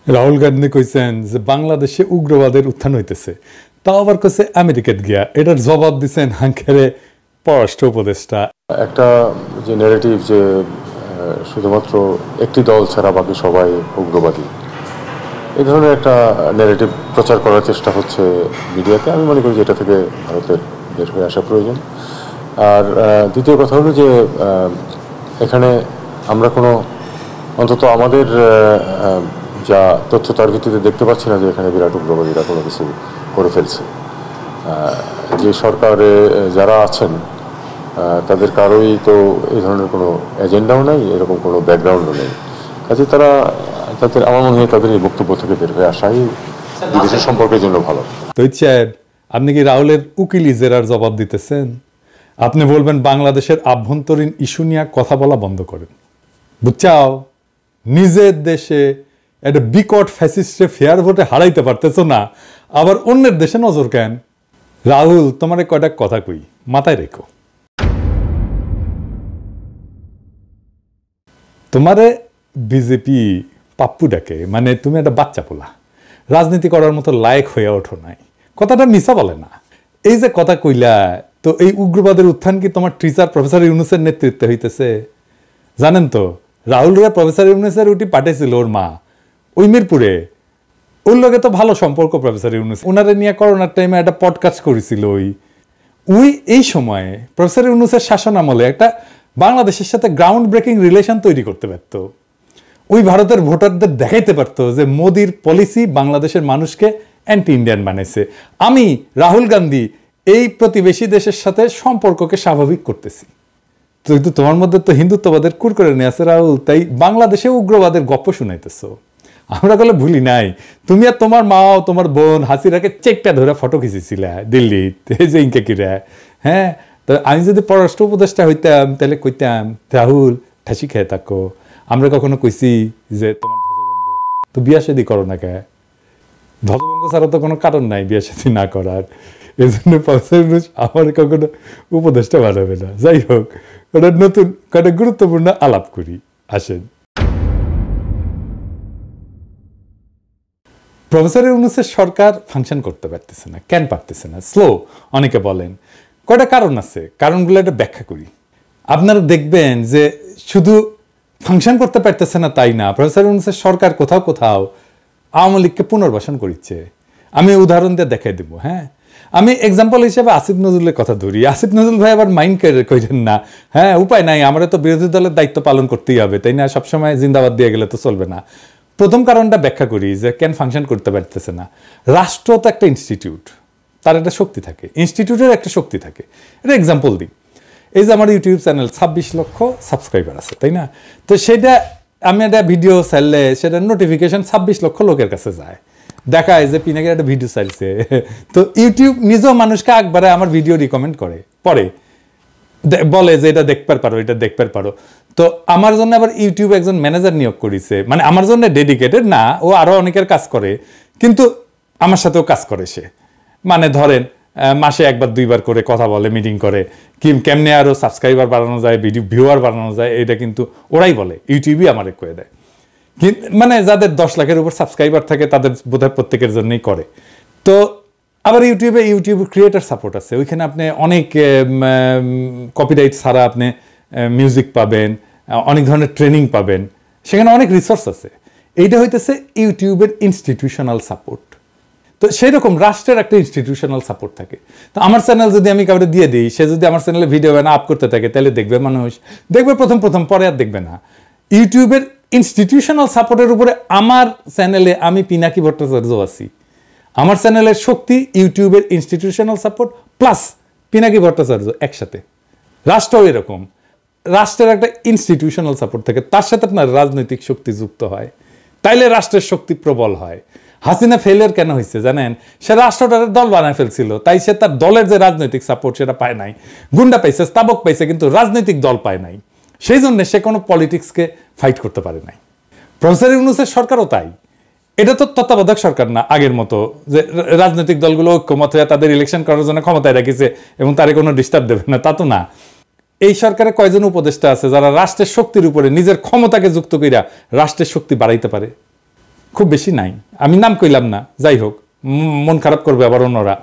রাহুল গান্ধী কইছেন যে বাংলাদেশে উগ্রবাদের উত্থান হইতেছে, তাও আবার কইছে আমেরিকাত গিয়া। এটার জবাব দিচ্ছেন হাঙ্কারে পররাষ্ট্র উপদেষ্টা। একটা যে ন্যারেটিভ যে শুধুমাত্র একটি দল ছাড়া বাকি সবাই উগ্রবাদী, এই ধরনের একটা ন্যারেটিভ প্রচার করার চেষ্টা হচ্ছে মিডিয়াতে। আমি মনে করি যে এটা থেকে ভারতের বের হয়ে আসা প্রয়োজন। আর দ্বিতীয় কথা হলো যে এখানে আমরা কোনো অন্তত আমাদের যা তথ্য তার ভিত্তিতে দেখতে পাচ্ছি না যে এখানে বিরাট উগ্রবাদীরা কোনো কিছু করে ফেলছে। যে সরকারে যারা আছেন তাদের কারোই তো এই ধরনের কোনো এজেন্ডাও নেই, এরকম কোনো ব্যাকগ্রাউন্ডও নেই। কাজে তারা তাদের, আমার মনে হয় তাদের এই বক্তব্য থেকে বের হয়ে আসাই বিদেশের সম্পর্কের জন্য ভালো। তো সাহেব, আপনি কি রাহুলের উকিল ইজেরার জবাব দিতেছেন? আপনি বলবেন বাংলাদেশের আভ্যন্তরীণ ইস্যু নিয়ে কথা বলা বন্ধ করেন। বুঝছাও, নিজের দেশে একটা বিকট ফ্যাসিস্টে ফেয়ার ভোটে হারাইতে পারতেছ না, আবার অন্যের দেশে নজর কেন? রাহুল, তোমার কয়টা কথা কই, মাথায় রেখো। তোমারে বিজেপি পাপ্পু ডাকে, মানে তুমি একটা বাচ্চা পোলা, রাজনীতি করার মতো লায়ক হয়ে ওঠো নাই। কথাটা মিছা বলে না। এই যে কথা কইলা, তো এই উগ্রবাদের উত্থান কি তোমার টিচার প্রফেসর ইউনুসের নেতৃত্বে হইতেছে? জানেন তো, রাহুলরা প্রফেসর ইউনুসের উটি পাঠাইছিল ওর মা ওই মিরপুরে। ওর লগে তো ভালো সম্পর্ক প্রফেসর ইউনুস, ওনারে নিয়ে করোনার টাইমে একটা পডকাস্ট করেছিল। ওই এই সময়ে প্রফেসর ইউনুসের শাসন আমলে একটা বাংলাদেশের সাথে গ্রাউন্ড ব্রেকিং রিলেশন তৈরি করতে পারত। ওই ভারতের ভোটারদের দেখাইতে পারত যে মোদির পলিসি বাংলাদেশের মানুষকে অ্যান্টি ইন্ডিয়ান বানাইছে। আমি রাহুল গান্ধী এই প্রতিবেশী দেশের সাথে সম্পর্ককে স্বাভাবিক করতেছি। কিন্তু তোমার মধ্যে তো হিন্দুত্ববাদের কুর করে নিয়ে আছে রাহুল, তাই বাংলাদেশে উগ্রবাদের গপ্প শুনাইতেছ। আমরা গেলে ভুলি নাই, তুমি আর তোমার মাও তোমার বোন হাসিরাকে চেকটা ধরে ফটো খিচেছিলে দিল্লিতে, যে ইনকে কিরা। হ্যাঁ, তো আমি যদি পররাষ্ট্র উপদেষ্টা হইতাম তাহলে কইতাম, রাহুল ঠাসি খেয়ে থাকো। আমরা কখনো কইছি যে তোমার ধ্বজভঙ্গ, তো বিয়া শাদী করো না কে? ধ্বজভঙ্গ ছাড়া তো কোনো কারণ নাই বিয়া শাদী না করার। এই জন্য আমার কখনো উপদেষ্টা বানাবে না। যাই হোক, ওটা নতুন কয়েকটা গুরুত্বপূর্ণ আলাপ করি, আসেন। প্রফেসর ইউনুসের সরকার ফাংশন করতে পারতেছে না। কেন পারতেছে না? স্লো অনেকে বলেন। কয়টা কারণ আছে, কারণগুলো একটা ব্যাখ্যা করি। আপনারা দেখবেন যে শুধু ফাংশন করতে পারতেছে না তাই না, প্রফেসর ইউনুসের সরকার কোথাও কোথাও আওয়ামী লীগকে পুনর্বাসন করিচ্ছে। আমি উদাহরণ দিয়ে দেখাই দেবো। হ্যাঁ, আমি এক্সাম্পল হিসেবে আসিফ নজরুলের কথা ধরি। আসিফ নজরুল ভাই আবার মাইন্ড করেন না। হ্যাঁ, উপায় নাই, আমরা তো বিরোধী দলের দায়িত্ব পালন করতেই হবে, তাই না? সবসময় জিন্দাবাদ দিয়ে গেলে তো চলবে না। প্রথম কারণটা ব্যাখ্যা করি যে কেন ফাংশন করতে পারতেছে না। রাষ্ট্র তো একটা ইনস্টিটিউট, তার একটা শক্তি থাকে, ইনস্টিটিউটের একটা শক্তি থাকে। এটা এক্সাম্পল দিই, এই যে আমার ইউটিউব চ্যানেল 26 লক্ষ সাবস্ক্রাইবার আছে, তাই না? তো সেটা আমি একটা ভিডিও ছাড়লে সেটা নোটিফিকেশন 26 লক্ষ লোকের কাছে যায়, দেখায় যে পিনাকের একটা ভিডিও ছাড়ছে। তো ইউটিউব নিজেও মানুষকে একবারে আমার ভিডিও রিকমেন্ড করে, পরে বলে যে এটা দেখতে পারো, এটা দেখতে পারো। তো আমার জন্য আবার ইউটিউব একজন ম্যানেজার নিয়োগ করেছে, মানে আমার জন্য ডেডিকেটেড না, ও আরো অনেকের কাজ করে, কিন্তু আমার সাথেও কাজ করে সে। মানে ধরেন মাসে একবার দুইবার করে কথা বলে, মিটিং করে, কেমনে আরো সাবস্ক্রাইবার বাড়ানো যায়, ভিডিও ভিউয়ার বাড়ানো যায়, এটা কিন্তু ওরাই বলে, ইউটিউবই আমার করে দেয়। মানে যাদের 10 লাখের উপর সাবস্ক্রাইবার থাকে তাদের বোধহয় প্রত্যেকের জন্যই করে। তো আবার ইউটিউব ক্রিয়েটার সাপোর্ট আছে, ওইখানে আপনি অনেক কপিরাইট ছাড়া আপনি মিউজিক পাবেন, অনেক ধরনের ট্রেনিং পাবেন, সেখানে অনেক রিসোর্স আছে। এইটা হইতেছে ইউটিউবের ইনস্টিটিউশনাল সাপোর্ট। তো সেই রকম রাষ্ট্রের একটা ইনস্টিটিউশনাল সাপোর্ট থাকে। তো আমার চ্যানেল যদি আমি কাউকে দিয়ে দিই, সে যদি আমার চ্যানেলে ভিডিও আপ করতে থাকে, তাহলে দেখবে মানুষ, দেখবে প্রথম, পরে আর দেখবে না। ইউটিউবের ইনস্টিটিউশনাল সাপোর্টের উপরে আমার চ্যানেলে আমি পিনাকি ভট্টাচার্য আছি। আমার চ্যানেলের শক্তি ইউটিউবের institutional support plus Pinaki Bhattacharya একসাথে। রাষ্ট্রও এরকম, রাষ্ট্রের একটা ইনস্টিটিউশনাল সাপোর্ট থাকে, তার সাথে আপনার রাজনৈতিক শক্তি যুক্ত হয়, তাইলে রাষ্ট্রের শক্তি প্রবল হয়। হাসিনা ফেলিয়ার কেন হয়েছে জানেন? সে রাষ্ট্রটার দল বানায় ফেলছিল, তাই সে তার দলের যে রাজনৈতিক সাপোর্ট সেটা পায় নাই। গুন্ডা পাইছে, স্তাবক পাইছে, কিন্তু রাজনৈতিক দল পায় নাই। সেই জন্য সে কোনো পলিটিক্সকে ফাইট করতে পারে নাই। প্রফেসর ইউনুসের সরকারও তাই। এটা তো তত্ত্বাবধায়ক সরকার না আগের মতো, যে রাজনৈতিক দলগুলো ঐক্যমত হয়ে তাদের ইলেকশন করার জন্য ক্ষমতায় রেখেছে এবং তারে কোনো ডিস্টার্ব দেবে না, তা তো না। এই সরকারে কয়জন উপদেষ্টা আছে যারা রাষ্ট্রের শক্তির উপরে নিজের ক্ষমতাকে যুক্ত কইরা রাষ্ট্রের শক্তি বাড়াইতে পারে? খুব বেশি নাই, আমি নাম কইলাম না, যাই হোক মন খারাপ করবে আবার অন্যরা।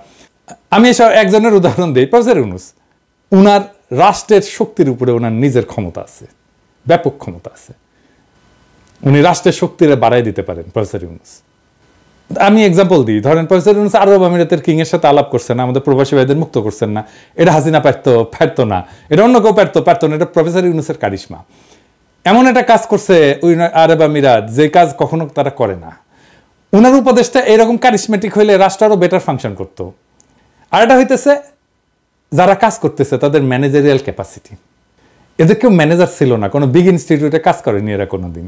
আমি এসব একজনের উদাহরণ দিই, প্রফেসর ইউনূস। উনার রাষ্ট্রের শক্তির উপরে ওনার নিজের ক্ষমতা আছে, ব্যাপক ক্ষমতা আছে, উনি রাষ্ট্রের শক্তিরে বাড়াই দিতে পারেন প্রফেসর ইউনূস। আমি এক্সাম্পল দিই, ধরেন প্রফেসর ইউনূস আরব আমিরাতের কিং এর সাথে আলাপ করছেন না, আমাদের প্রবাসী ভাইদের মুক্ত করছেন না, এটা হাসিনা পারতো না, এটা অন্য কেউ পারতো না, এটা প্রফেসর ইউনূসের কারিশমা। এমন একটা কাজ করছে ওই আরব আমিরাত, যে কাজ কখনো তারা করে না। উনার উপদেশটা এরকম কারিশমেটিক হইলে রাষ্ট্র আরো বেটার ফাংশন করতো। আর এটা হইতেছে যারা কাজ করতেছে তাদের ম্যানেজারিয়াল ক্যাপাসিটি। এদের কেউ ম্যানেজার ছিল না, কোনো বিগ ইনস্টিটিউটে কাজ করেনি এরা কোনোদিন,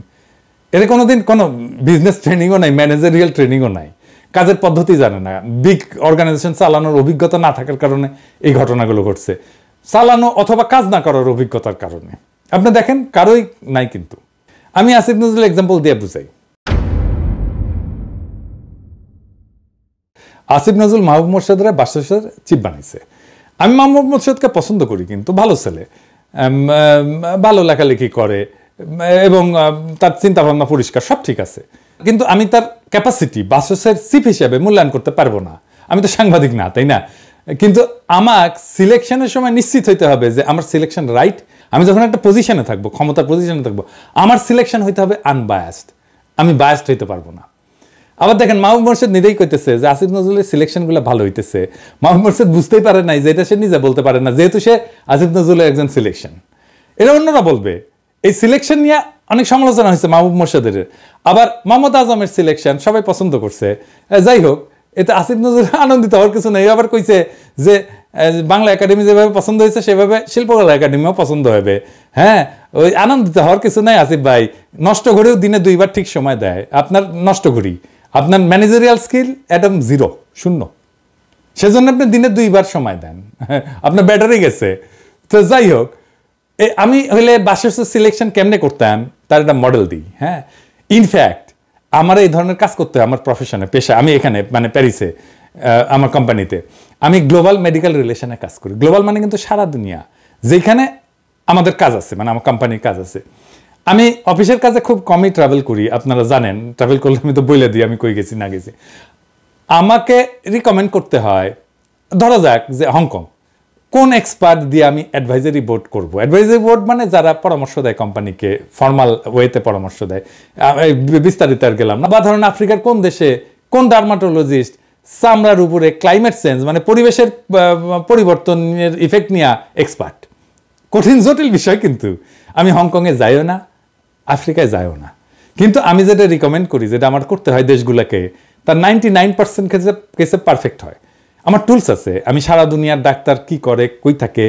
এদের কোনোদিন কোনো বিজনেস ট্রেনিংও নাই, ম্যানেজারিয়াল ট্রেনিংও নাই, কাজের পদ্ধতি জানে না, বিগ অর্গানাইজেশন চালানোর অভিজ্ঞতা না থাকার কারণে এই ঘটনাগুলো ঘটছে, চালানো অথবা কাজ না করার অভিজ্ঞতার কারণে। আপনি দেখেন কারোই নাই। কিন্তু আমি আসিফ নজরুল এক্সাম্পল দিয়ে বুঝাই। আসিফ নজরুল মাহবুব মোর্শেদের বাংলাদেশের চিফ বানাইছে। আমি মাহবুব মোর্শেদকে পছন্দ করি, কিন্তু ভালো ছেলে, ভালো লেখালেখি করে এবং তার চিন্তাভাবনা পরিষ্কার, সব ঠিক আছে। কিন্তু আমি তার ক্যাপাসিটি বাংলাদেশের চিফ হিসেবে মূল্যায়ন করতে পারবো না, আমি তো সাংবাদিক না, তাই না? কিন্তু আমার সিলেকশনের সময় নিশ্চিত হইতে হবে যে আমার সিলেকশন রাইট। আমি যখন একটা পজিশনে থাকবো, ক্ষমতার পজিশনে থাকবো, আমার সিলেকশন হইতে হবে আনবায়াসড, আমি বায়াসড হইতে পারবো না। আবার দেখেন মাহবুব মোর্শেদ নিজেই কইতেছে যে আসিফ নজরুলের সিলেকশনগুলো ভালো হইতেছে। মাহবুব মোর্শেদ বুঝতেই পারে নাই যে এটা সে নিজে বলতে পারে না, যেহেতু সে আসিফ নজরুলের একজন সিলেকশন। এটা অন্যরা বলবে। এই সিলেকশন নিয়ে অনেক সমালোচনা হয়েছে মাহবুব মোর্শেদের। আবার মোহাম্মদ আজমের সিলেকশন সবাই পছন্দ করছে। যাই হোক, এতে আসিফ নজরুল আনন্দিত হওয়ার কিছু নেই। আবার কইছে যে বাংলা একাডেমি যেভাবে পছন্দ হয়েছে সেভাবে শিল্পকলা একাডেমিও পছন্দ হবে। হ্যাঁ, ওই আনন্দিত হওয়ার কিছু নাই আসিফ ভাই। নষ্ট ঘড়িও দিনে 2 বার ঠিক সময় দেয়। আপনার নষ্ট ঘড়ি, আপনার ম্যানেজারিয়াল স্কিল একদম 0, 0, সেজন্য আপনি দিনে 2 বার সময় দেন, আপনার ব্যাটারি গেছে। তো যাই হোক, আমি হইলে বাংলাদেশের সিলেকশন কেমনে করতাম তার একটা মডেল দিই। হ্যাঁ, ইনফ্যাক্ট আমার এই ধরনের কাজ করতে হয় আমার প্রফেশনে, পেশা। আমি এখানে মানে প্যারিসে আমার কোম্পানিতে আমি গ্লোবাল মেডিকেল রিলেশনে কাজ করি। গ্লোবাল মানে কিন্তু সারা দুনিয়া, যেখানে আমাদের কাজ আছে, মানে আমার কোম্পানির কাজ আছে। আমি অফিসের কাজে খুব কমই ট্রাভেল করি, আপনারা জানেন। ট্রাভেল করলে আমি তো বলে দিই আমি কই গেছি না গেছি। আমাকে রিকমেন্ড করতে হয়, ধরা যাক যে হংকং, কোন এক্সপার্ট দিয়ে আমি অ্যাডভাইজারি বোর্ড করব। অ্যাডভাইজারি বোর্ড মানে যারা পরামর্শ দেয় কোম্পানিকে, ফর্মাল ওয়েতে পরামর্শ দেয়, বিস্তারিত আর গেলাম না। বা ধরুন আফ্রিকার কোন দেশে কোন ডার্মাটোলজিস্ট চামড়ার উপরে ক্লাইমেট চেঞ্জ মানে পরিবেশের পরিবর্তনের ইফেক্ট নিয়ে এক্সপার্ট। কঠিন জটিল বিষয়, কিন্তু আমি হংকংয়ে যাইও না, আফ্রিকায় যাইও না। কিন্তু আমি যেটা রিকমেন্ড করি, যেটা আমার করতে হয় দেশগুলোকে, তার 99% কেসে পারফেক্ট হয়। আমার টুলস আছে, আমি সারা দুনিয়ার ডাক্তার কি করে, কই থাকে,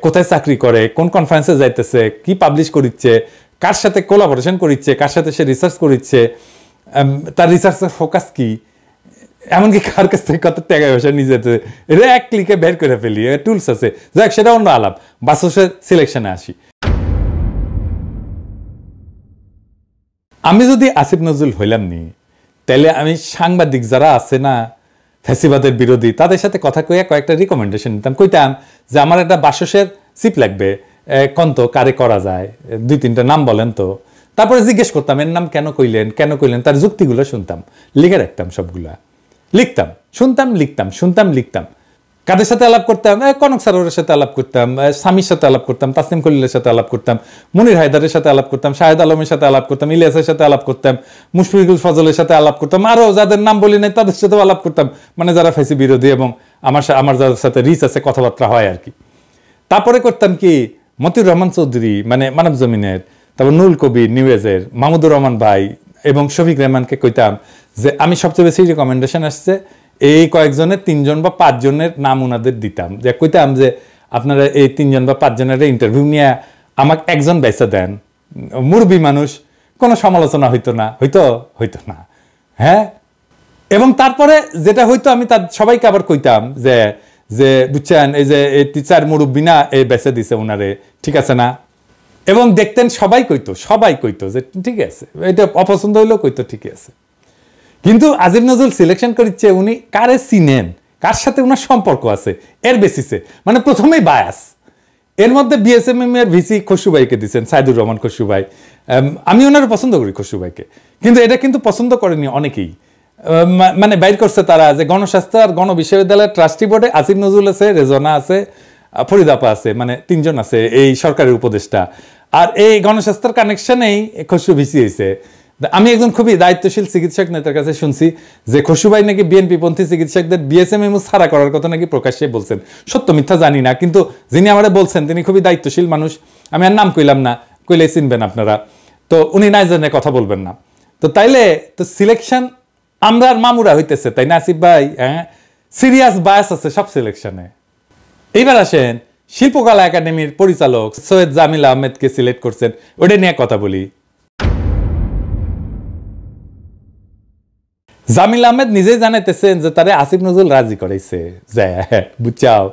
কোথায় চাকরি করে, কোন কনফারেন্সে যাইতেছে, কি পাবলিশ করিচ্ছে, কার সাথে কোলাবোরেশন করিচ্ছে, কার সাথে সে রিসার্চ করিচ্ছে, তার রিসার্চের ফোকাস কি, এমনকি কার কাছ থেকে কত টাকা পয়সা নিয়ে যেতে, এটা এক ক্লিকে বের করে ফেলি। টুলস আছে, যাক সেটা অন্য আলাপ। বাসের সিলেকশনে আসি। আমি যদি আসিফ নজরুল হইলাম নি, তাহলে আমি সাংবাদিক যারা আছে না ফ্যাসিবাদের বিরোধী, তাদের সাথে কথা কইয়া কয়েকটা রিকমেন্ডেশন নিতাম। কইতাম যে আমার একটা বাসসের চিপ লাগবে, কোন তো কারে করা যায়, 2-3টা নাম বলেন তো। তারপরে জিজ্ঞেস করতাম এর নাম কেন কইলেন, তার যুক্তিগুলো শুনতাম, লিখে রাখতাম, সবগুলা লিখতাম, শুনতাম, লিখতাম। কাদের সাথে আলাপ করতাম? কনক সারোয়ারের সাথে আলাপ করতাম, স্বামীর সাথে আলাপ করতাম, তাসনিম খলিলের সাথে আলাপ করতাম, মুনির হায়দারের সাথে আলাপ করতাম, শাহেদ আলমের সাথে আলাপ করতাম, ইলিয়াসের সাথে আলাপ করতাম, মুশফিকুল ফজলের সাথে আলাপ করতাম, আরো যাদের নাম বলি নাই তাদের সাথেও আলাপ করতাম, মানে যারা ফেসি বিরোধী এবং আমার যাদের সাথে রিচ আছে, কথাবার্তা হয় আর কি। তারপরে করতাম কি, মতিউর রহমান চৌধুরী মানে মানব জমিনের, তারপর নুরুল কবির নিউজের, মাহমুদুর রহমান ভাই এবং শফিক রহমানকে কইতাম যে আমি সবচেয়ে বেশি রিকমেন্ডেশন আসছে এই কয়েকজনের 3জন বা 5 জনের নাম ওনাদের দিতাম, যে কইতাম যে আপনারা এই 3জন বা 5 জনের ইন্টারভিউ নিয়ে আমাকে একজন বেচা দেন। মুরব্বী মানুষ, কোনো সমালোচনা হইতো না। হ্যাঁ, এবং তারপরে যেটা হইতো আমি তার সবাইকে আবার কইতাম যে বুঝছেন এই যে এই টিচার মুরব্বী না, এই বেচে দিছে ওনারে, ঠিক আছে না? এবং দেখতেন সবাই কইতো যে ঠিক আছে, এটা অপছন্দ হইলেও কইতো ঠিক আছে। কিন্তু আসিফ নজরুল সিলেকশন করিচ্ছে উনি কারে চিনেন, কার সাথে ওনার সম্পর্ক আছে এর বেসিসে, মানে প্রথমেই বায়াস। এর মধ্যে বিএসএমএম এর ভিসি খসরু ভাইকে দিচ্ছেন, সাইদুর রহমান খসরু ভাই, আমি ওনারা পছন্দ করি খসরু ভাইকে, কিন্তু এটা কিন্তু পছন্দ করেনি অনেকেই। মানে বাইর করছে তারা যে গণস্বাস্থ্য আর গণবিশ্ববিদ্যালয়ের ট্রাস্টি বোর্ডে আসিফ নজরুল আছে, রেজনা আছে, ফরিদাপা আছে, মানে 3 জন আছে এই সরকারের উপদেষ্টা। আর এই গণস্বাস্থ্যের কানেকশনেই খসরু ভিসি হয়েছে। আমি একজন খুবই দায়িত্বশীল চিকিৎসক নেতার কাছে শুনছি যে খসরু ভাই নাকি বিএনপি পন্থী চিকিৎসকদের বিএসএমএমও ছাড়া করার কথা নাকি প্রকাশ্যে বলছেন। সত্য মিথ্যা জানি না, কিন্তু যিনি আমারে বলছেন তিনি খুবই দায়িত্বশীল মানুষ। আমি আর নাম কইলাম না, কইলে চিনবেন আপনারা। তো উনি না জানে কথা বলবেন না। তো তাইলে তো সিলেকশন আমরা আর মামুরা হইতেছে, তাই না আসিফ ভাই? হ্যাঁ, সিরিয়াস বায়াস আছে সব সিলেকশনে। এইবার আসেন, শিল্পকলা একাডেমির পরিচালক সৈয়দ জামিল আহমেদকে সিলেক্ট করছেন, ওটা নিয়ে কথা বলি। জামিল আহমেদ নিজেই জানাইতেছেন যে তারে আসিফ নজরুল রাজি করাইছে, বুঝছাও।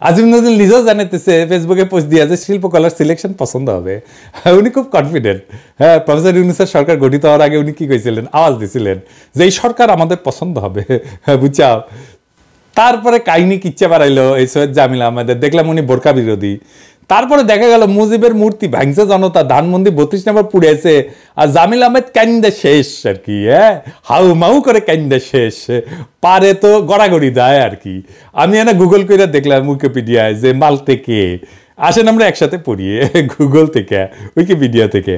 আসিফ নজরুল নিজেও জানাইতেছে, ফেসবুকে পোস্ট দিয়া যে শিল্পকলার সিলেকশন পছন্দ হবে। উনি খুব কনফিডেন্ট। হ্যাঁ, প্রফেসর ইউনূসের সরকার গঠিত হওয়ার আগে উনি কি কইছিলেন, আওয়াজ দিছিলেন যে এই সরকার আমাদের পছন্দ হবে, বুঝছাও। তারপরে কাহিনী কিচ্ছা বাড়াইলো এই সৈয়দ জামিল আহমেদের, দেখলাম উনি বোরকা বিরোধী। তারপরে দেখা গেল মুজিবের মূর্তি ভাঙছে জনতা, ধানমন্ডি 32 নম্বর পুড়েছে, আর জামিল আহমেদ কাইন্দা শেষ আর কি। হ্যাঁ, হাউ মাউ করে কাইন্দা শেষ, পারে তো গড়াগড়ি দেয় আর কি। আমি এনে গুগল করে দেখলাম উইকিপিডিয়ায় যে মালতে কে। আসেন আমরা একসাথে পড়ি গুগল থেকে, উইকিপিডিয়া থেকে।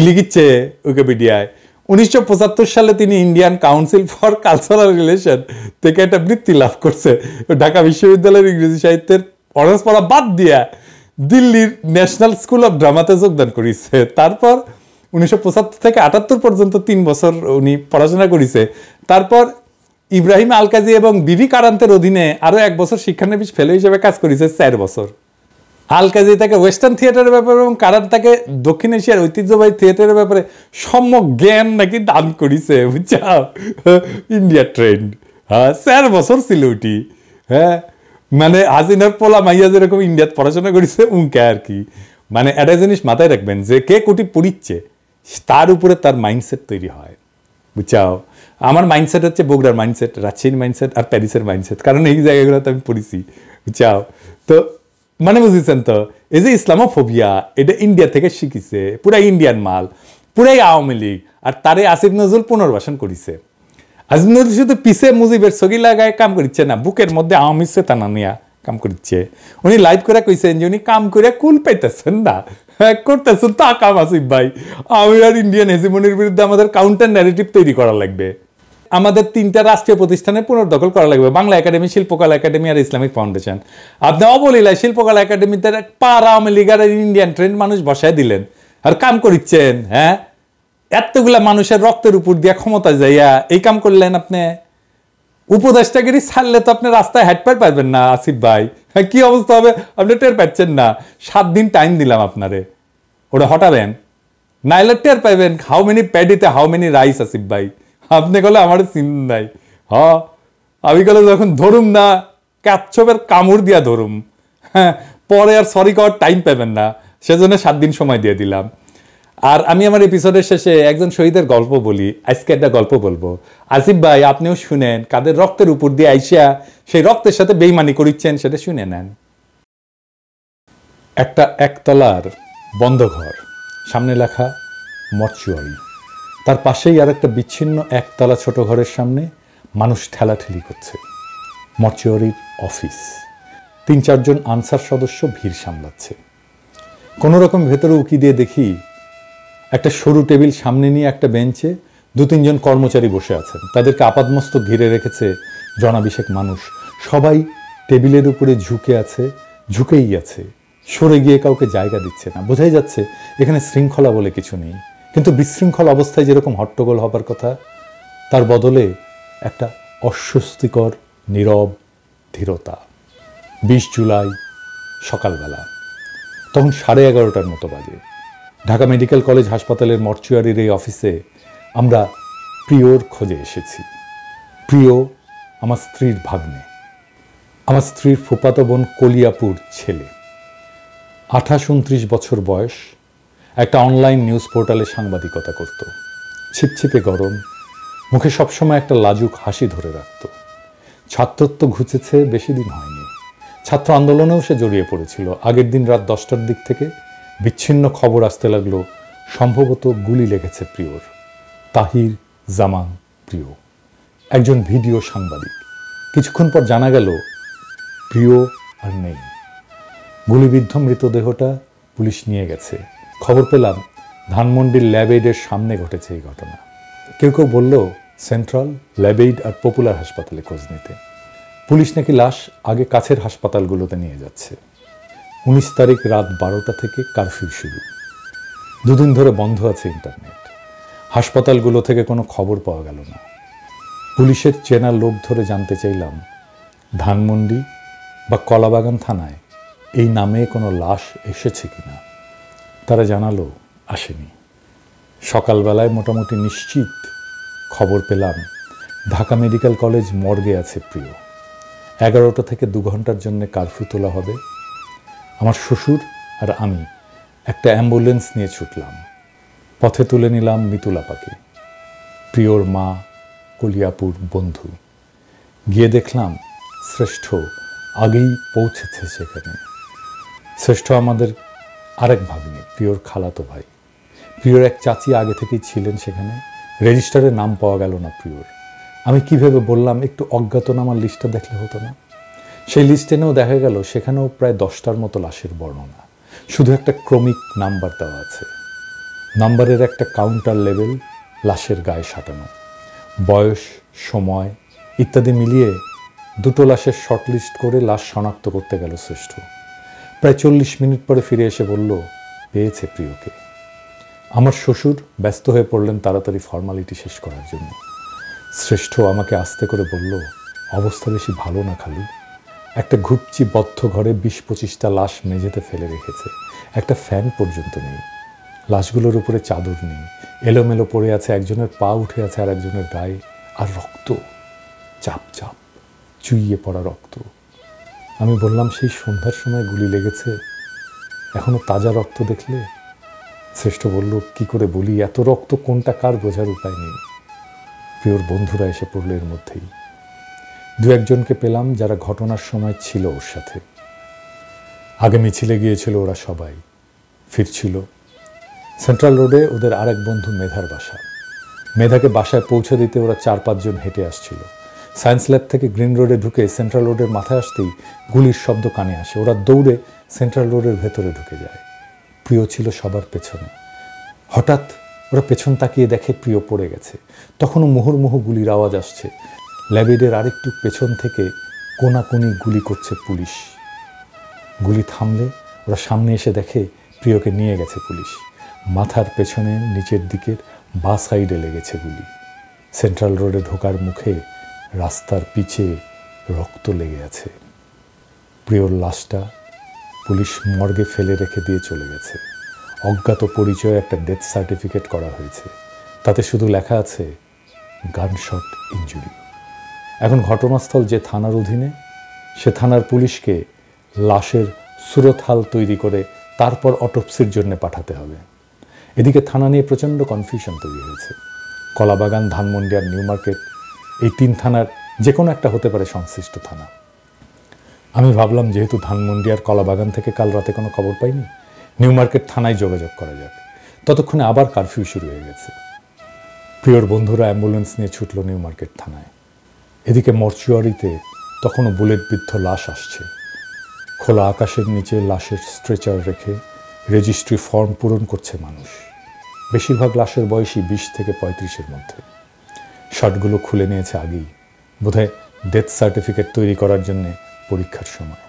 লিখিচ্ছে উইকিপিডিয়ায় 1975 সালে তিনি Indian council for cultural relation থেকে একটা বৃত্তি লাভ করছে। ঢাকা বিশ্ববিদ্যালয়ের ইংরেজি সাহিত্যের অনার্স পড়া বাদ দিয়া দিল্লির ন্যাশনাল স্কুল অফ ড্রামাতে যোগদান করেছে। তারপর 1975 থেকে 78 পর্যন্ত 3 বছর উনি পড়াশোনা করেছে। তারপর ইব্রাহিম আলকাজি এবং বিবি কারান্তের অধীনে আরো 1 বছর শিক্ষানবিশ ফেলো হিসেবে কাজ করেছে 4 বছর। আলকাজি তাকে ওয়েস্টার্ন থিয়েটারের ব্যাপারে এবং কারান তাকে দক্ষিণ এশিয়ার ঐতিহ্যবাহী থিয়েটারের ব্যাপারে সম্যক জ্ঞান নাকি দান করেছে, বুঝছাও। ইন্ডিয়া ট্রেন্ড, হ্যাঁ 4 বছর ছিল ওটি। হ্যাঁ, মানে হাসিনার পোলা মাইয়া যেরকম ইন্ডিয়াত পড়াশোনা করেছে উনকে আর কি। মানে একটা জিনিস মাথায় রাখবেন যে কে কোটি পড়িচ্ছে তার উপরে তার মাইন্ডসেট তৈরি হয়, বুঝছাও। আমার মাইন্ডসেট হচ্ছে বগুড়ার মাইন্ডসেট, রাজশাহীর মাইন্ডসেট আর প্যারিসের মাইন্ডসেট, কারণ এই জায়গাগুলোতে আমি পড়েছি, বুঝছাও। তো মানে বুঝেছেন তো, এই যে ইসলামোফোবিয়া এটা ইন্ডিয়া থেকে শিখিছে, পুরাই ইন্ডিয়ান মাল, পুরাই আওয়ামী লীগ। আর তারে আসিফ নজরুল পুনর্বাসন করেছে। আসিফ নজরুল শুধু পিছে মুজিবের ছবি লাগায় কাম করছে না, বুকের মধ্যে আওয়ামী চেতনা নিয়ে কাম করছে। উনি লাইভ করে কইছেন যে উনি কাম করে কুল পাইতেছেন না, করতেছেন তা কাম। আসিফ ভাই, আমি আর ইন্ডিয়ান হেজিমনির বিরুদ্ধে আমাদের কাউন্টার ন্যারেটিভ তৈরি করা লাগবে। আমাদের 3টা রাষ্ট্রীয় প্রতিষ্ঠানে পুনর্দখল করা লাগবে, বাংলা একাডেমি, শিল্পকলা একাডেমি আর ইসলামিক ফাউন্ডেশন। আপনি অবলীলায় শিল্পকলা একাডেমিতে পাড়া আওয়ামী লীগ আর ইন্ডিয়ান ট্রেন্ড মানুষ বসায় দিলেন আর কাম করিচ্ছেন। হ্যাঁ, এতগুলা মানুষের রক্তের উপর দিয়ে ক্ষমতা যাইয়া এই কাম করলেন আপনি। উপদেষ্টাগিরি ছাড়লে তো আপনি রাস্তায় হেঁটে পারবেন না আসিফ ভাই। হ্যাঁ, কি অবস্থা হবে আপনি টের পাচ্ছেন না। 7 দিন টাইম দিলাম আপনারে, ওটা হটাবেন, নাইলে টের পাইবেন হাউ মেনি প্যাডিতে হাউ মেনি রাইস। আসিফ ভাই, আপনি গেলে আমার চিন নাই। হ্যাঁ, আমি গেলে যখন ধরুম না কাচ্ছপের কামড় দিয়া ধরুম। হ্যাঁ, পরে আর সরি করার টাইম পাবেন না, সেজন্য 7 দিন সময় দিয়ে দিলাম। আর আমি আমার এপিসোডের শেষে একজন শহীদের গল্প বলি। আজকে একটা গল্প বলবো, আসিফ ভাই আপনিও শুনেন, কাদের রক্তের উপর দিয়ে আইসা সেই রক্তের সাথে বেইমানি করিচ্ছেন সেটা শুনে নেন। একটা একতলার বন্ধ ঘর, সামনে লেখা মর্চুয়ারি। তার পাশেই আর একটা বিচ্ছিন্ন একতলা ছোট ঘরের সামনে মানুষ ঠেলাঠেলি করছে। মর্চুয়ারির অফিস, 3-4 জন আনসার সদস্য ভিড় সামলাচ্ছে। কোনো রকম ভেতরে উকি দিয়ে দেখি একটা সরু টেবিল সামনে নিয়ে একটা বেঞ্চে 2-3 জন কর্মচারী বসে আছেন। তাদেরকে আপাদমস্তক ঘিরে রেখেছে জনাবিশেক মানুষ। সবাই টেবিলের উপরে ঝুঁকে আছে, ঝুঁকেই আছে, সরে গিয়ে কাউকে জায়গা দিচ্ছে না। বোঝাই যাচ্ছে এখানে শৃঙ্খলা বলে কিছু নেই। কিন্তু বিশৃঙ্খল অবস্থায় যেরকম হট্টগোল হবার কথা, তার বদলে একটা অস্বস্তিকর নীরব ধীরতা। 20 জুলাই সকালবেলা, তখন 11:30টার মতো বাজে। ঢাকা মেডিকেল কলেজ হাসপাতালের মর্চুয়ারির এই অফিসে আমরা প্রিয়র খোঁজে এসেছি। প্রিয় আমার স্ত্রীর ভাগ্নে, আমার স্ত্রীর ফুফাতো বোন কলিয়াপুর ছেলে। 28-29 বছর বয়স, একটা অনলাইন নিউজ পোর্টালে সাংবাদিকতা করত। ছিপছিপে গরম, মুখে সবসময় একটা লাজুক হাসি ধরে রাখত। ছাত্রত্ব ঘুচেছে বেশি দিন হয়নি, ছাত্র আন্দোলনেও সে জড়িয়ে পড়েছিল। আগের দিন রাত 10টার দিক থেকে বিচ্ছিন্ন খবর আসতে লাগলো সম্ভবত গুলি লেগেছে প্রিয়র। তাহির জামান প্রিয়, একজন ভিডিও সাংবাদিক। কিছুক্ষণ পর জানা গেল প্রিয় আর নেই। গুলিবিদ্ধ মৃতদেহটা পুলিশ নিয়ে গেছে। খবর পেলাম ধানমন্ডির ল্যাবএইডের সামনে ঘটেছে এই ঘটনা। কেউ কেউ বলল সেন্ট্রাল, ল্যাবএইড আর পপুলার হাসপাতালে খোঁজ নিতে। পুলিশ নাকি লাশ আগে কাছের হাসপাতালগুলোতে নিয়ে যাচ্ছে। 19 তারিখ রাত 12টা থেকে কারফিউ শুরু। দুদিন ধরে বন্ধ আছে ইন্টারনেট। হাসপাতালগুলো থেকে কোনো খবর পাওয়া গেল না। পুলিশের চেনা লোক ধরে জানতে চাইলাম ধানমন্ডি বা কলাবাগান থানায় এই নামে কোনো লাশ এসেছে কিনা। তারা জানালো আসেনি। সকালবেলায় মোটামুটি নিশ্চিত খবর পেলাম ঢাকা মেডিকেল কলেজ মর্গে আছে প্রিয়। 11টা থেকে 2 ঘন্টার জন্য কারফিউ তোলা হবে। আমার শ্বশুর আর আমি একটা অ্যাম্বুলেন্স নিয়ে ছুটলাম। পথে তুলে নিলাম মিতুলাপাকে, প্রিয়র মা, কলিয়াপুর বন্ধু। গিয়ে দেখলাম শ্রেষ্ঠ আগেই পৌঁছেছে সেখানে। শ্রেষ্ঠ আমাদের আরেক ভাগ্নে, প্রিয়র খালাতো ভাই। প্রিয়র এক চাচি আগে থেকেই ছিলেন সেখানে। রেজিস্টারে নাম পাওয়া গেল না প্রিয়র। আমি কিভাবে বললাম একটু অজ্ঞাতনামার লিস্টটা দেখলে হতো না। সেই লিস্টেনেও দেখা গেল সেখানেও প্রায় 10টার মতো লাশের বর্ণনা, শুধু একটা ক্রমিক নাম্বার দেওয়া আছে। নাম্বারের একটা কাউন্টার লেভেল লাশের গায়ে সাঁটানো। বয়স, সময় ইত্যাদি মিলিয়ে 2টো লাশের শর্টলিস্ট করে লাশ শনাক্ত করতে গেল শ্রেষ্ঠ। প্রায় 40 মিনিট পরে ফিরে এসে বলল পেয়েছে প্রিয়কে। আমার শ্বশুর ব্যস্ত হয়ে পড়লেন তাড়াতাড়ি ফর্মালিটি শেষ করার জন্য। শ্রেষ্ঠ আমাকে আস্তে করে বলল অবস্থা বেশি ভালো না খালু। একটা ঘুপচি বদ্ধ ঘরে 20-25টা লাশ মেঝেতে ফেলে রেখেছে। একটা ফ্যান পর্যন্ত নেই। লাশগুলোর উপরে চাদর নেই, এলোমেলো পড়ে আছে। একজনের পা উঠে আছে আর একজনের গায়ে, আর রক্ত, চাপ চাপ চুইয়ে পড়া রক্ত। আমি বললাম সেই সন্ধ্যার সময় গুলি লেগেছে, এখনো তাজা রক্ত দেখলে? শ্রেষ্ঠ বলল কি করে বলি, এত রক্ত কোনটা কার বোঝার উপায় নেই। প্রিয়র বন্ধুরা এসে পড়ল এর মধ্যেই। 2-1জনকে পেলাম যারা ঘটনার সময় ছিল ওর সাথে। আগে মিছিলে গিয়েছিল ওরা সবাই, ফিরছিল। সেন্ট্রাল রোডে ওদের আরেক বন্ধু মেধার বাসা। মেধাকে বাসায় পৌঁছে দিতে ওরা 4-5 জন হেঁটে আসছিল। সায়েন্স ল্যাব থেকে গ্রিন রোডে ঢুকে সেন্ট্রাল রোডের মাথায় আসতেই গুলির শব্দ কানে আসে। ওরা দৌড়ে সেন্ট্রাল রোডের ভেতরে ঢুকে যায়। প্রিয় ছিল সবার পেছনে। হঠাৎ ওরা পেছন তাকিয়ে দেখে প্রিয় পড়ে গেছে। তখনও মুহুর্মুহু গুলির আওয়াজ আসছে। ল্যাবএইডের আরেকটু পেছন থেকে কোনাকুনি গুলি করছে পুলিশ। গুলি থামলে ওরা সামনে এসে দেখে প্রিয়কে নিয়ে গেছে পুলিশ। মাথার পেছনে নিচের দিকের বাঁ সাইডে লেগেছে গুলি। সেন্ট্রাল রোডে ঢোকার মুখে রাস্তার পিছে রক্ত লেগে আছে। প্রিয়র লাশটা পুলিশ মর্গে ফেলে রেখে দিয়ে চলে গেছে। অজ্ঞাত পরিচয়ে একটা ডেথ সার্টিফিকেট করা হয়েছে, তাতে শুধু লেখা আছে গানশট ইনজুরি। এখন ঘটনাস্থল যে থানার অধীনে, সে থানার পুলিশকে লাশের সুরতহাল তৈরি করে তারপর অটোপসির জন্য পাঠাতে হবে। এদিকে থানা নিয়ে প্রচণ্ড কনফিউশন তৈরি হয়েছে। কলাবাগান, ধানমন্ডি আর নিউ মার্কেট, এই 3 থানার যে কোনো একটা হতে পারে সংশ্লিষ্ট থানা। আমি ভাবলাম যেহেতু ধানমন্ডি আর কলাবাগান থেকে কাল রাতে কোনো খবর পাইনি, নিউ মার্কেট থানায় যোগাযোগ করা যাক। ততক্ষণে আবার কারফিউ শুরু হয়ে গেছে। প্রিয়র বন্ধুরা অ্যাম্বুলেন্স নিয়ে ছুটল নিউ মার্কেট থানায়। এদিকে মর্চুয়ারিতে তখনও বুলেটবিদ্ধ লাশ আসছে। খোলা আকাশের নিচে লাশের স্ট্রেচার রেখে রেজিস্ট্রি ফর্ম পূরণ করছে মানুষ। বেশিরভাগ লাশের বয়সই 20 থেকে 35-এর মধ্যে। শার্টগুলো খুলে নিয়েছে আগেই, বোধহয় ডেথ সার্টিফিকেট তৈরি করার জন্য পরীক্ষার সময়।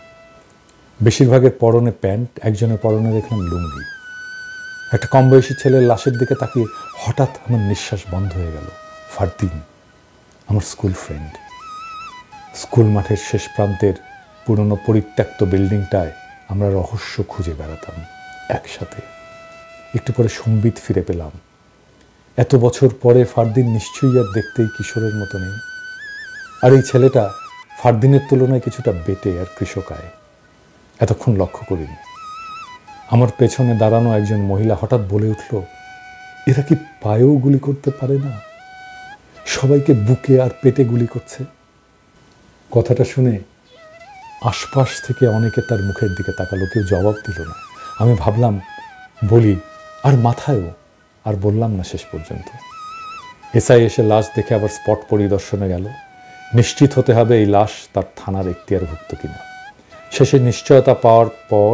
বেশিরভাগের পরনে প্যান্ট, একজনের পরনে দেখলাম লুঙ্গি। একটা কম বয়সী ছেলের লাশের দিকে তাকিয়ে হঠাৎ আমার নিঃশ্বাস বন্ধ হয়ে গেল। ফারদিন, আমার স্কুল ফ্রেন্ড। স্কুল মাঠের শেষ প্রান্তের পুরনো পরিত্যক্ত বিল্ডিংটায় আমরা রহস্য খুঁজে বেড়াতাম একসাথে। একটু পরে সম্বিত ফিরে পেলাম। এত বছর পরে ফারদিন নিশ্চয়ই আর দেখতেই কিশোরের মতো নেই। আর এই ছেলেটা ফারদিনের তুলনায় কিছুটা বেটে আর কৃষকায়। এতক্ষণ লক্ষ্য করিনি। আমার পেছনে দাঁড়ানো একজন মহিলা হঠাৎ বলে উঠল, এরা কি পায়েও গুলি করতে পারে না? সবাইকে বুকে আর পেটে গুলি করছে। কথাটা শুনে আশপাশ থেকে অনেকে তার মুখের দিকে তাকালো, কেউ জবাব দিল না। আমি ভাবলাম বলি, আর মাথায়ও। আর বললাম না শেষ পর্যন্ত। এসআই এসে লাশ দেখে আবার স্পট পরিদর্শনে গেল। নিশ্চিত হতে হবে এই লাশ তার থানার এখতিয়ারভুক্ত কিনা। শেষে নিশ্চয়তা পাওয়ার পর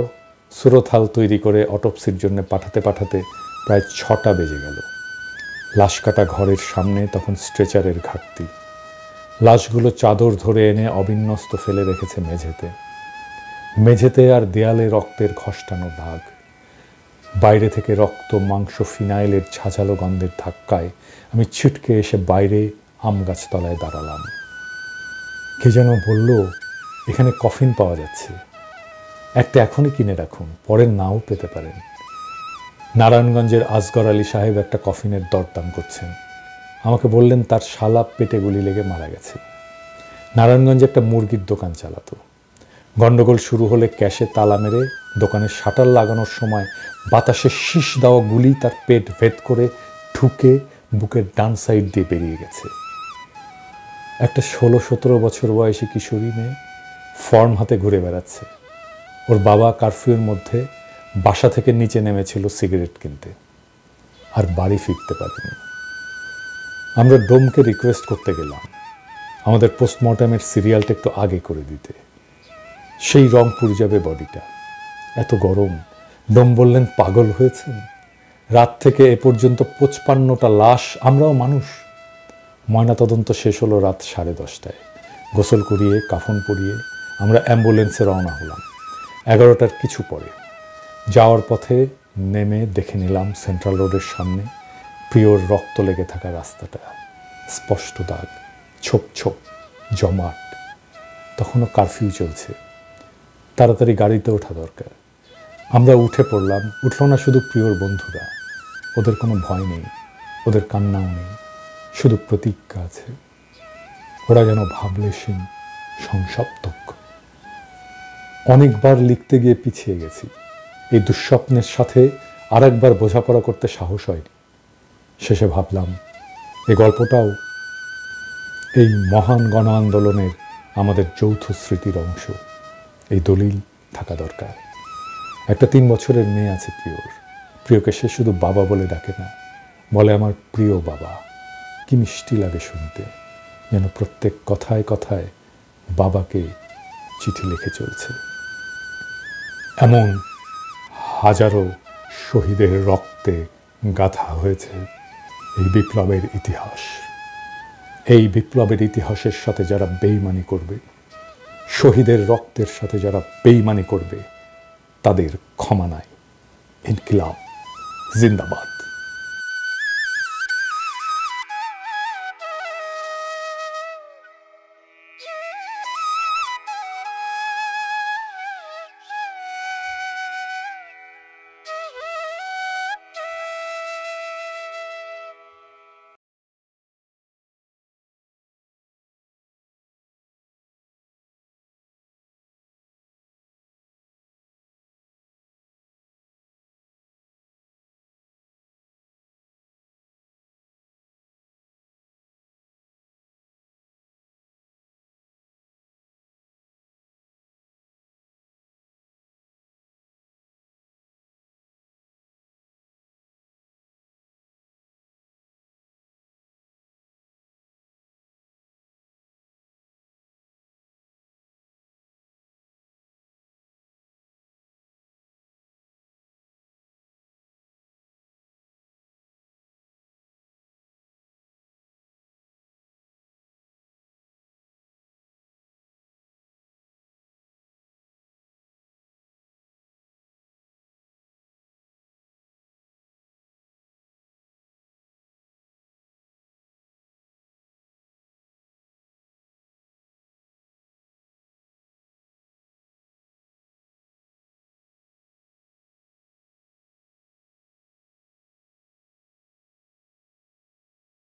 সুরতহাল তৈরি করে অটোপসির জন্য পাঠাতে পাঠাতে প্রায় 6টা বেজে গেল। লাশ কাটা ঘরের সামনে তখন স্ট্রেচারের ঘাটতি। লাশগুলো চাদর ধরে এনে অবিন্যস্ত ফেলে রেখেছে মেঝেতে আর দেয়ালে রক্তের ঘষ্টানো দাগ। বাইরে থেকে রক্ত, মাংস, ফিনাইলের ঝাঁঝালো গন্ধের ধাক্কায় আমি ছিটকে এসে বাইরে আম গাছতলায় দাঁড়ালাম। কে যেন বলল, এখানে কফিন পাওয়া যাচ্ছে, একটা এখনই কিনে রাখুন, পরে নাও পেতে পারেন। নারায়ণগঞ্জের আসগর আলী সাহেব একটা কফিনের দরদাম করছেন। আমাকে বললেন তার শালা পেটে গুলি লেগে মারা গেছে। নারায়ণগঞ্জে একটা মুরগির দোকান চালাতো। গন্ডগোল শুরু হলে ক্যাশে তালা মেরে দোকানের শাটার লাগানোর সময় বাতাসে শীষ দেওয়া গুলি তার পেট ভেদ করে ঢুকে বুকের ডান সাইড দিয়ে বেরিয়ে গেছে। একটা 16-17 বছর বয়সী কিশোরী মেয়ে ফর্ম হাতে ঘুরে বেড়াচ্ছে। ওর বাবা কারফিউর মধ্যে বাসা থেকে নিচে নেমেছিল সিগারেট কিনতে, আর বাড়ি ফিরতে পারেনি। আমরা ডোমকে রিকোয়েস্ট করতে গেলাম আমাদের পোস্টমর্টমের সিরিয়ালটা একটু আগে করে দিতে। সেই রংপুর যাবে বডিটা, এত গরম। ডোম বললেন, পাগল হয়েছেন? রাত থেকে এ পর্যন্ত 55টা লাশ, আমরাও মানুষ। ময়নাতদন্ত শেষ হলো রাত 10:30টায়। গোসল করিয়ে কাফন পরিয়ে আমরা অ্যাম্বুলেন্সে রওনা হলাম 11টার কিছু পরে। যাওয়ার পথে নেমে দেখে নিলাম সেন্ট্রাল রোডের সামনে প্রিয়র রক্ত লেগে থাকা রাস্তাটা, স্পষ্ট দাগ, ছোপ ছোপ জমাট। তখনও কারফিউ চলছে, তাড়াতাড়ি গাড়িতে ওঠা দরকার। আমরা উঠে পড়লাম। উঠল না শুধু প্রিয়র বন্ধুরা, ওদের কোনো ভয় নেই, ওদের কান্নাও নেই, শুধু প্রতিজ্ঞা আছে। ওরা যেন ভাবলেশীন, সংসপ্তক। অনেকবার লিখতে গিয়ে পিছিয়ে গেছি। এই দুঃস্বপ্নের সাথে আরেকবার বোঝাপড়া করতে সাহস হয়নি। শেষে ভাবলাম এই গল্পটাও এই মহান গণ আন্দোলনের আমাদের যৌথ স্মৃতির অংশ। এই দলিল থাকা দরকার। একটা 3 বছরের মেয়ে আছে প্রিয়কে সে শুধু বাবা বলে ডাকে না, বলে আমার প্রিয় বাবা। কি মিষ্টি লাগে শুনতে, যেন প্রত্যেক কথায় কথায় বাবাকে চিঠি লিখে চলছে। এমন হাজারো শহীদের রক্তে গাঁথা হয়েছে এই বিপ্লবের ইতিহাস। এই বিপ্লবের ইতিহাসের সাথে যারা বেইমানি করবে, শহীদের রক্তের সাথে যারা বেইমানি করবে, তাদের ক্ষমা নাই। ইনকিলাব জিন্দাবাদ।